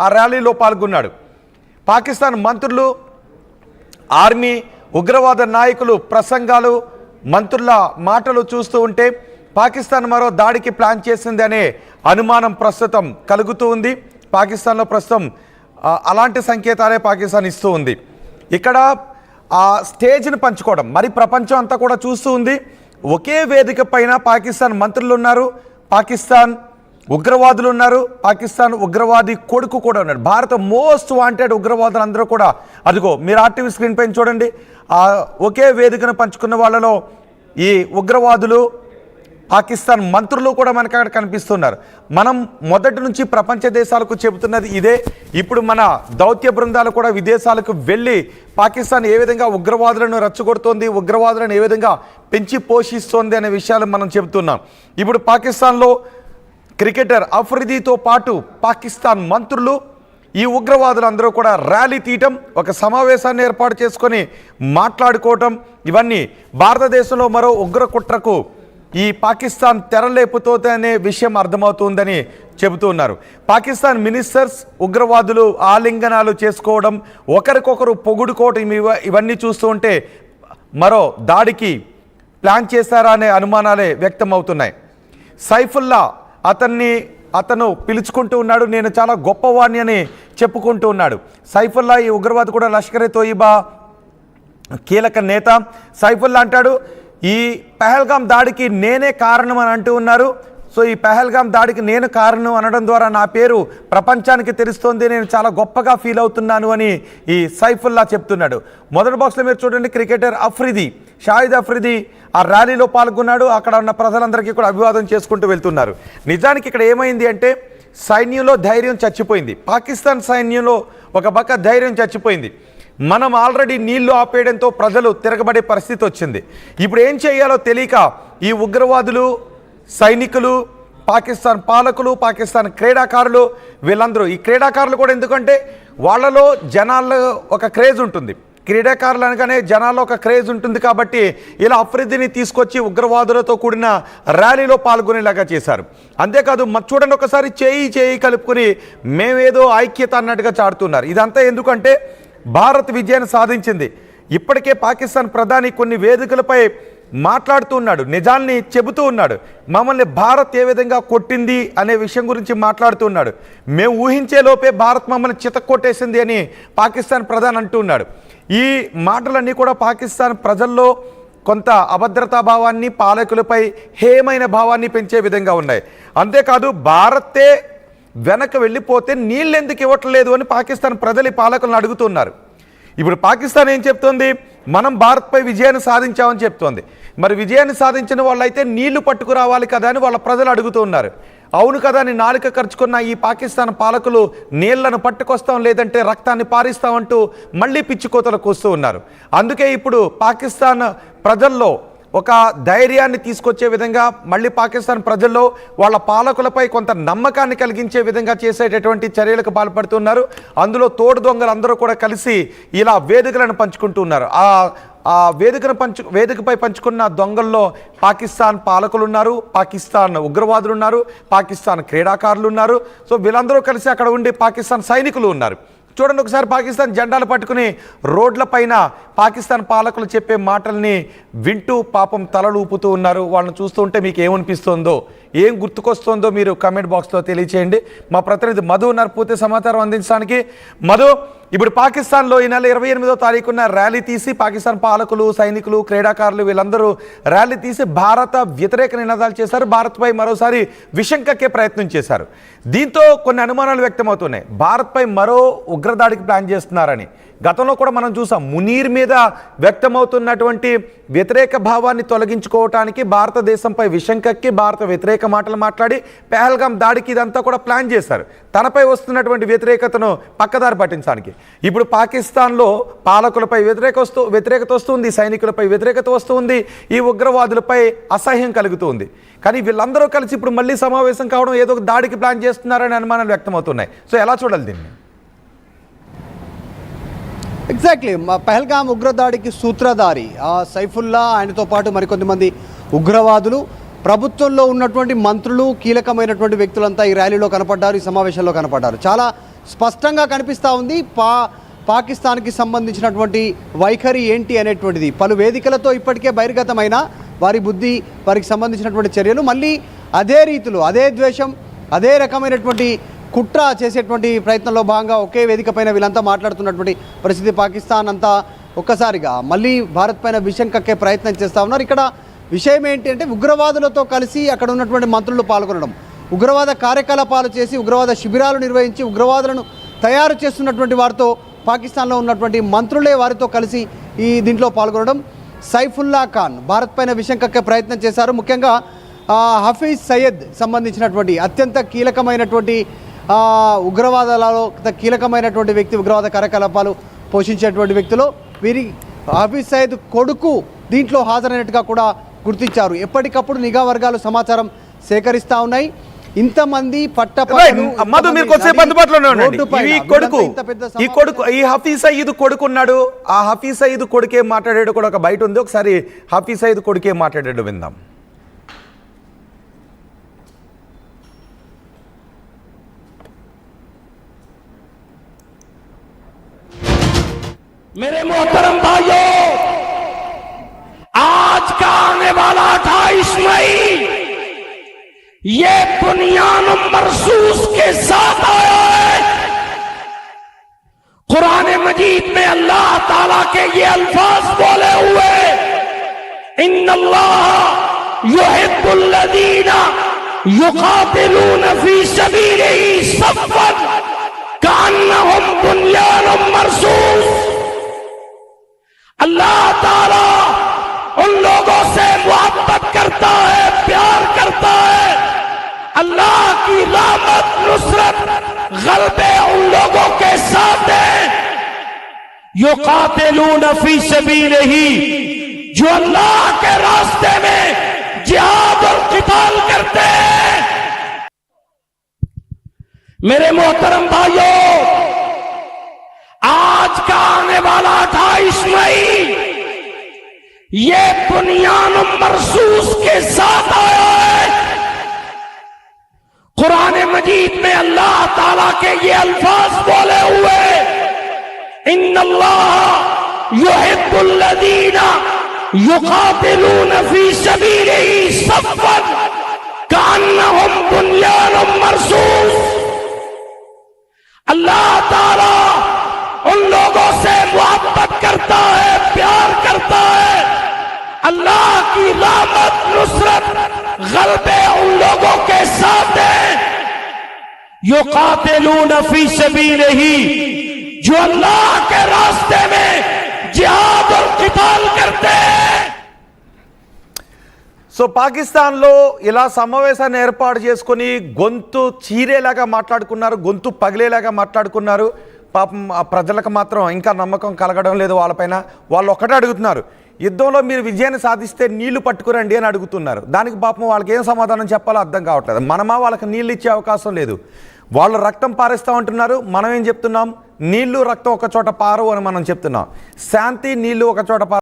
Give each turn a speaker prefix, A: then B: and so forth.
A: ఆ ర్యాలీలో పాల్గొన్నాడు. పాకిస్తాన్ మంత్రులు, ఆర్మీ, ఉగ్రవాద నాయకులు ప్రసంగాలు, మంత్రుల మాటలు చూస్తూ ఉంటే పాకిస్తాన్ మరో దాడికి ప్లాన్ చేసింది అనే అనుమానం ప్రస్తుతం కలుగుతూ ఉంది. పాకిస్తాన్లో ప్రస్తుతం అలాంటి సంకేతాలే పాకిస్తాన్ ఇస్తూ ఉంది. ఇక్కడ ఆ స్టేజ్ని పంచుకోవడం మరి ప్రపంచం అంతా కూడా చూస్తూ ఉంది. ఒకే వేదిక పైన పాకిస్తాన్ మంత్రులు ఉన్నారు, పాకిస్తాన్ ఉగ్రవాదులు ఉన్నారు, పాకిస్తాన్ ఉగ్రవాది కొడుకు కూడా ఉన్నాడు. భారత మోస్ట్ వాంటెడ్ ఉగ్రవాదులు అందరూ కూడా అదిగో మీరు ఆర్టీవీ స్క్రీన్ పైన చూడండి. ఒకే వేదికను పంచుకున్న వాళ్ళలో ఈ ఉగ్రవాదులు, పాకిస్తాన్ మంత్రులు కూడా మనకు అక్కడ కనిపిస్తున్నారు. మనం మొదటి నుంచి ప్రపంచ దేశాలకు చెబుతున్నది ఇదే. ఇప్పుడు మన దౌత్య బృందాలు కూడా విదేశాలకు వెళ్ళి పాకిస్తాన్ ఏ విధంగా ఉగ్రవాదులను రెచ్చగొడుతోంది, ఉగ్రవాదులను ఏ విధంగా పెంచి పోషిస్తోంది అనే విషయాలు మనం చెబుతున్నాం. ఇప్పుడు పాకిస్తాన్లో క్రికెటర్ అఫ్రిదీతో పాటు పాకిస్తాన్ మంత్రులు, ఈ ఉగ్రవాదులు అందరూ కూడా ర్యాలీ తీయటం, ఒక సమావేశాన్ని ఏర్పాటు చేసుకొని మాట్లాడుకోవటం, ఇవన్నీ భారతదేశంలో మరో ఉగ్ర కుట్రకు ఈ పాకిస్తాన్ తెరలేపుతోంది అనే విషయం అర్థమవుతుందని చెబుతున్నారు. పాకిస్తాన్ మినిస్టర్స్ ఉగ్రవాదులు ఆలింగనాలు చేసుకోవడం, ఒకరికొకరు పొగుడుకోవటం, ఇవన్నీ చూస్తూ ఉంటే మరో దాడికి ప్లాన్ చేశారా అనే అనుమానాలే వ్యక్తమవుతున్నాయి. సైఫుల్లా అతను పిలుచుకుంటూ ఉన్నాడు, నేను చాలా గొప్పవాణ్ణి అని చెప్పుకుంటూ ఉన్నాడు. సైఫుల్లా ఈ ఉగ్రవాది కూడా లష్కరే తోయిబా కీలక నేత. సైఫుల్లా అంటాడు ఈ పహల్గామ్ దాడికి నేనే కారణం అని అంటూ ఉన్నారు. సో ఈ పహల్గామ్ దాడికి నేను కారణం అనడం ద్వారా నా పేరు ప్రపంచానికి తెలుస్తోంది, నేను చాలా గొప్పగా ఫీల్ అవుతున్నాను అని ఈ సైఫుల్లా చెప్తున్నాడు. మొదటి బాక్స్లో మీరు చూడండి, క్రికెటర్ షాహిద్ అఫ్రిది ఆ ర్యాలీలో పాల్గొన్నాడు. అక్కడ ఉన్న ప్రజలందరికీ కూడా అభివాదం చేసుకుంటూ వెళ్తున్నారు. నిజానికి ఇక్కడ ఏమైంది అంటే సైన్యంలో ధైర్యం చచ్చిపోయింది. పాకిస్తాన్ సైన్యంలో ఒక పక్క ధైర్యం చచ్చిపోయింది. మనం ఆల్రెడీ నీళ్లు ఆపేయడంతో ప్రజలు తిరగబడే పరిస్థితి వచ్చింది. ఇప్పుడు ఏం చేయాలో తెలియక ఈ ఉగ్రవాదులు, సైనికులు, పాకిస్తాన్ పాలకులు, పాకిస్తాన్ క్రీడాకారులు, వీళ్ళందరూ ఈ క్రీడాకారులు కూడా, ఎందుకంటే వాళ్ళలో జనాల్లో ఒక క్రేజ్ ఉంటుంది, క్రీడాకారులు అనగానే జనాల్లో ఒక క్రేజ్ ఉంటుంది కాబట్టి ఇలా అఫ్రిదిని తీసుకొచ్చి ఉగ్రవాదులతో కూడిన ర్యాలీలో పాల్గొనేలాగా చేశారు. అంతేకాదు చూడండి, ఒకసారి చేయి కలుపుకొని మేమేదో ఐక్యత అన్నట్టుగా చాడుతున్నారు. ఇదంతా ఎందుకంటే భారత్ విజయాన్ని సాధించింది. ఇప్పటికే పాకిస్తాన్ ప్రధాని కొన్ని వేదికలపై మాట్లాడుతూ ఉన్నాడు, నిజాన్ని చెబుతూ ఉన్నాడు. మమ్మల్ని భారత్ ఏ విధంగా కొట్టింది అనే విషయం గురించి మాట్లాడుతూ ఉన్నాడు. మేము ఊహించే లోపే భారత్ మమ్మల్ని చితక్కొట్టేసింది అని పాకిస్తాన్ ప్రధాని అంటూ ఉన్నాడు. ఈ మాటలన్నీ కూడా పాకిస్తాన్ ప్రజల్లో కొంత అభద్రతా భావాన్ని, పాలకులపై హేమైన భావాన్ని పెంచే విధంగా ఉన్నాయి. అంతేకాదు భారతే వెనక వెళ్ళిపోతే నీళ్ళు ఎందుకు ఇవ్వట్లేదు అని పాకిస్తాన్ ప్రజలు ఈ పాలకులను అడుగుతున్నారు. ఇప్పుడు పాకిస్తాన్ ఏం చెప్తోంది, మనం భారత్పై విజయాన్ని సాధించామని చెప్తోంది. మరి విజయాన్ని సాధించిన వాళ్ళైతే నీళ్లు పట్టుకురావాలి కదా అని వాళ్ళ ప్రజలు అడుగుతూ ఉన్నారు. అవును కదా అని నాలుక ఖర్చుకున్న ఈ పాకిస్తాన్ పాలకులు నీళ్లను పట్టుకొస్తాం, లేదంటే రక్తాన్ని పారిస్తామంటూ మళ్ళీ పిచ్చికోతలకు వస్తూ ఉన్నారు. అందుకే ఇప్పుడు పాకిస్తాన్ ప్రజల్లో ఒక ధైర్యాన్ని తీసుకొచ్చే విధంగా, మళ్ళీ పాకిస్తాన్ ప్రజల్లో వాళ్ళ పాలకులపై కొంత నమ్మకాన్ని కలిగించే విధంగా చేసేటటువంటి చర్యలకు పాల్పడుతున్నారు. అందులో తోడు దొంగలు అందరూ కూడా కలిసి ఇలా వేదికలను పంచుకుంటున్నారు. ఆ వేదికపై పంచుకున్న దొంగల్లో పాకిస్తాన్ పాలకులు ఉన్నారు, పాకిస్తాన్ ఉగ్రవాదులు ఉన్నారు, పాకిస్తాన్ క్రీడాకారులు ఉన్నారు. సో వీళ్ళందరూ కలిసి అక్కడ ఉండి పాకిస్తాన్ సైనికులు ఉన్నారు. చూడండి ఒకసారి, పాకిస్తాన్ జెండాలు పట్టుకుని రోడ్ల పైన పాకిస్తాన్ పాలకులు చెప్పే మాటల్ని వింటూ పాపం తలలు ఊపుతూ ఉన్నారు. వాళ్ళని చూస్తూ ఉంటే మీకు ఏమనిపిస్తుందో, ఏం గుర్తుకొస్తుందో మీరు కామెంట్ బాక్స్లో తెలియచేయండి. మా ప్రతినిధి మధు ఉన్నారు పూర్తి సమాచారం అందించడానికి. మధు, ఇప్పుడు పాకిస్తాన్లో ఈ నెల 28వ తారీఖున ర్యాలీ తీసి పాకిస్తాన్ పాలకులు, సైనికులు, క్రీడాకారులు వీళ్ళందరూ ర్యాలీ తీసి భారత వ్యతిరేక నినాదాలు చేశారు. భారత్పై మరోసారి విషం కక్కే ప్రయత్నం చేశారు. దీంతో కొన్ని అనుమానాలు వ్యక్తమవుతున్నాయి, భారత్పై మరో ఉగ్రదాడికి ప్లాన్ చేస్తున్నారని. గతంలో కూడా మనం చూసాం, మునీర్ మీద వ్యక్తమవుతున్నటువంటి వ్యతిరేక భావాన్ని తొలగించుకోవటానికి భారతదేశంపై విషం కక్కి భారత వ్యతిరేక మాటలు మాట్లాడి పహల్గామ్ దాడికి ఇదంతా కూడా ప్లాన్ చేశారు, తనపై వస్తున్నటువంటి వ్యతిరేకతను పక్కదారి పట్టించడానికి. ఇప్పుడు పాకిస్తాన్లో పాలకులపై వ్యతిరేకత వస్తుంది, సైనికులపై వ్యతిరేకత వస్తుంది, ఈ ఉగ్రవాదులపై అసహ్యం కలుగుతుంది. కానీ వీళ్ళందరూ కలిసి ఇప్పుడు మళ్ళీ సమావేశం కావడం, ఏదో ఒక దాడికి ప్లాన్ చేస్తున్నారనే అనుమానాలు వ్యక్తమవుతున్నాయి. సో ఎలా చూడాలి దీన్ని?
B: ఎగ్జాక్ట్లీ, పహల్గామ్ ఉగ్రదాడికి సూత్రధారి సైఫుల్లా, ఆయనతో పాటు మరికొంతమంది ఉగ్రవాదులు, ప్రభుత్వంలో ఉన్నటువంటి మంత్రులు, కీలకమైనటువంటి వ్యక్తులంతా ఈ ర్యాలీలో కనపడ్డారు, ఈ సమావేశంలో కనపడ్డారు. చాలా స్పష్టంగా కనిపిస్తూ ఉంది పాకిస్తాన్కి సంబంధించినటువంటి వైఖరి ఏంటి అనేటువంటిది. పలు వేదికలతో ఇప్పటికే బహిర్గతమైన వారి బుద్ధి, వారికి సంబంధించినటువంటి చర్యలు, మళ్ళీ అదే రీతిలో అదే ద్వేషం, అదే రకమైనటువంటి కుట్ర చేసేటువంటి ప్రయత్నంలో భాగంగా ఒకే వేదిక పైన వీళ్ళంతా మాట్లాడుతున్నటువంటి పరిస్థితి. పాకిస్తాన్ అంతా ఒక్కసారిగా మళ్ళీ భారత్ పైన విషయం కక్కే ప్రయత్నం చేస్తూ ఉన్నారు. ఇక్కడ విషయం ఏంటి అంటే ఉగ్రవాదులతో కలిసి అక్కడ ఉన్నటువంటి మంత్రులు పాల్గొనడం, ఉగ్రవాద కార్యకలాపాలు చేసి ఉగ్రవాద శిబిరాలు నిర్వహించి ఉగ్రవాదులను తయారు చేస్తున్నటువంటి వారితో పాకిస్తాన్లో ఉన్నటువంటి మంత్రులే వారితో కలిసి ఈ దీంట్లో పాల్గొనడం. సైఫుల్లా ఖాన్ భారత్ పైన విషయం కక్కే ప్రయత్నం చేశారు. ముఖ్యంగా హఫీజ్ సయ్యద్ సంబంధించినటువంటి అత్యంత కీలకమైనటువంటి ఉగ్రవాదాలలో కీలకమైనటువంటి వ్యక్తి, ఉగ్రవాద కార్యకలాపాలు పోషించేటువంటి వ్యక్తులు. వీరి హఫీజ్ సయ్యద్ కొడుకు దీంట్లో హాజరైనట్టుగా కూడా గుర్తించారు. ఎప్పటికప్పుడు నిఘా వర్గాలు సమాచారం సేకరిస్తూ ఉన్నాయి. ఇంతమంది
A: మధు మీరు కొద్దిసేపు అందుబాటులోనే ఉండండి. ఈ హఫీజ్ సయీద్ కొడుకు ఉన్నాడు. ఆ హఫీజ్ సయీద్ కొడుకు ఏం మాట్లాడాడు కూడా ఒక బయట ఉంది. ఒకసారి హఫీజ్ సయీద్ కొడుకు ఏం మాట్లాడాడు విందాం.
C: मेरे मोहतरम भाइयों, आज का आने वाला 28 मई ये बुनियान मरसूस के साथ आया है। कुरान मजीद में अल्लाह ताला के ये अल्फाज बोले हुए, इन्नल्लाह युहिब्बुल्लज़ीना युक़ातिलून फी सबीलिही सफ़्फ़न कअन्नहुम बुनियानुम मरसूस। अल्लाह ताला उन लोगों से मोहब्बत करता है, प्यार करता है। अल्लाह की रहमत, नुसरत, गलबे उन लोगों के साथ है युक़ातिलून फी सबीलिही, जो अल्लाह के रास्ते में जिहाद और क़िताल करते हैं। मेरे मोहतरम भाइयों, आज का आने वाला 28 मई ये बुनियान मरसूस के साथ आया है। कुरान मजीद में अल्लाह ताला के ये अल्फाज बोले हुए, इन्नल्लाह युहिब्बुल्लज़ीना युक़ातिलून फी सबीलिही सफ़्फ़न कअन्नहुम बुनियानुम मरसूस। अल्लाह ताला उन लोगों से मोहब्बत करता है, प्यार करता है। अल्लाह की रहमत, नुसरत, गलबे उन लोगों के साथ है युक़ातिलून फी सबीलिही, जो अल्लाह के रास्ते में जिहाद और क़िताल करते हैं।
A: సో పాకిస్తాన్లో ఇలా సమావేశాన్ని ఏర్పాటు చేసుకొని గొంతు చీరేలాగా మాట్లాడుకున్నారు, గొంతు పగిలేలాగా మాట్లాడుకున్నారు. పాపం ఆ ప్రజలకు మాత్రం ఇంకా నమ్మకం కలగడం లేదు వాళ్ళపైన. వాళ్ళు ఒక్కటే అడుగుతున్నారు, యుద్ధంలో మీరు విజయాన్ని సాధిస్తే నీళ్లు పట్టుకురండి అని అడుగుతున్నారు. దానికి పాపం వాళ్ళకి ఏం సమాధానం చెప్పాలో అర్థం కావట్లేదు. మనమా వాళ్ళకి నీళ్ళు ఇచ్చే అవకాశం లేదు. వాళ్ళు రక్తం పారేస్తూ ఉంటున్నారు, మనం ఏం చెప్తున్నాం? నీళ్లు రక్తం ఒక చోట పారు అని మనం చెప్తున్నాం. శాంతి నీళ్లు ఒక చోట